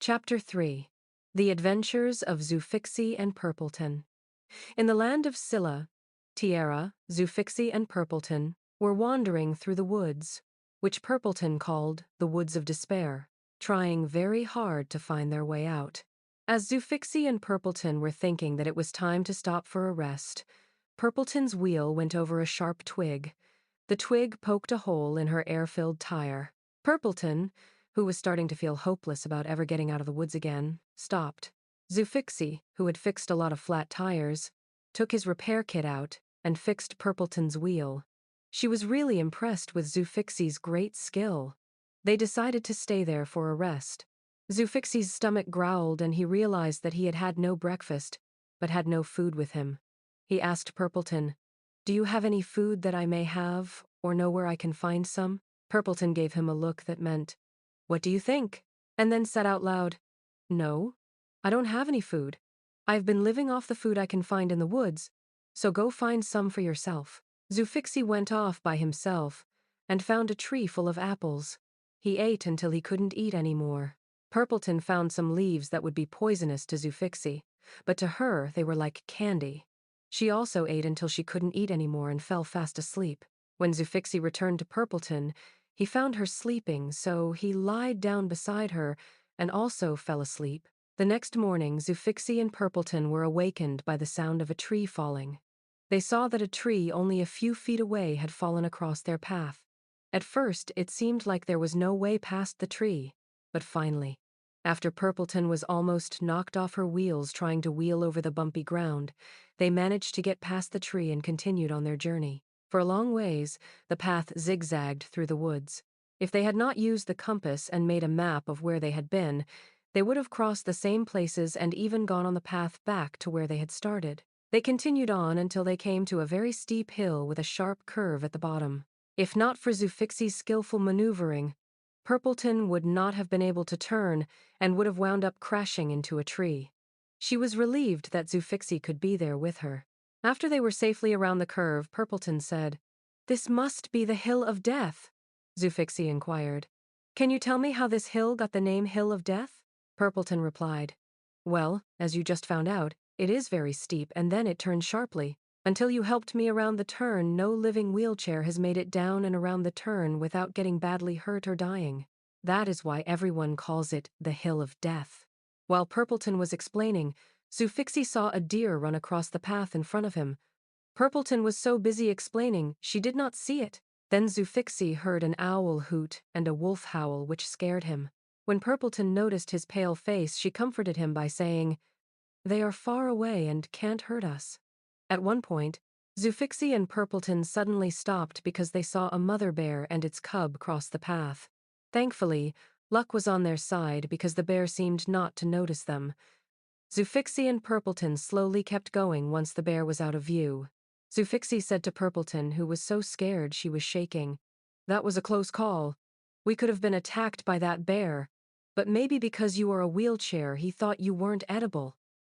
Chapter 3. The Adventures of Zuphixy and Purpleten. In the land of Silla Tierra, Zuphixy and Purpleten were wandering through the woods, which Purpleten called the Woods of Despair, trying very hard to find their way out. As Zuphixy and Purpleten were thinking that it was time to stop for a rest, Purpleten's wheel went over a sharp twig. The twig poked a hole in her air-filled tire. Purpleten, who was starting to feel hopeless about ever getting out of the woods again, stopped. Zuphixy, who had fixed a lot of flat tires, took his repair kit out and fixed Purpleten's wheel. She was really impressed with Zuphixy's great skill. They decided to stay there for a rest. Zuphixy's stomach growled and he realized that he had had no breakfast, but had no food with him. He asked Purpleten, "Do you have any food that I may have, or know where I can find some?" Purpleten gave him a look that meant, "What do you think?" and then said out loud, "No, I don't have any food. I've been living off the food I can find in the woods, so go find some for yourself." Zuphixy went off by himself and found a tree full of apples. He ate until he couldn't eat anymore. Purpleten found some leaves that would be poisonous to Zuphixy, but to her they were like candy. She also ate until she couldn't eat anymore and fell fast asleep. When Zuphixy returned to Purpleten, he found her sleeping, so he lied down beside her and also fell asleep. The next morning, Zuphixy and Purpleten were awakened by the sound of a tree falling. They saw that a tree only a few feet away had fallen across their path. At first, it seemed like there was no way past the tree, but finally, after Purpleten was almost knocked off her wheels trying to wheel over the bumpy ground, they managed to get past the tree and continued on their journey. For a long ways, the path zigzagged through the woods. If they had not used the compass and made a map of where they had been, they would have crossed the same places and even gone on the path back to where they had started. They continued on until they came to a very steep hill with a sharp curve at the bottom. If not for Zuphixy's skillful maneuvering, Purpleten would not have been able to turn and would have wound up crashing into a tree. She was relieved that Zuphixy could be there with her. After they were safely around the curve, Purpleten said, "This must be the Hill of Death," Zuphixy inquired. "Can you tell me how this hill got the name Hill of Death?" Purpleten replied, "Well, as you just found out, it is very steep and then it turns sharply. Until you helped me around the turn, no living wheelchair has made it down and around the turn without getting badly hurt or dying. That is why everyone calls it the Hill of Death." While Purpleten was explaining, Zuphixy saw a deer run across the path in front of him. Purpleten was so busy explaining, she did not see it. Then Zuphixy heard an owl hoot and a wolf howl, which scared him. When Purpleten noticed his pale face, she comforted him by saying, "They are far away and can't hurt us." At one point, Zuphixy and Purpleten suddenly stopped because they saw a mother bear and its cub cross the path. Thankfully, luck was on their side because the bear seemed not to notice them. Zuphixy and Purpleten slowly kept going once the bear was out of view. Zuphixy said to Purpleten, who was so scared she was shaking, "That was a close call. We could have been attacked by that bear, but maybe because you are a wheelchair he thought you weren't edible."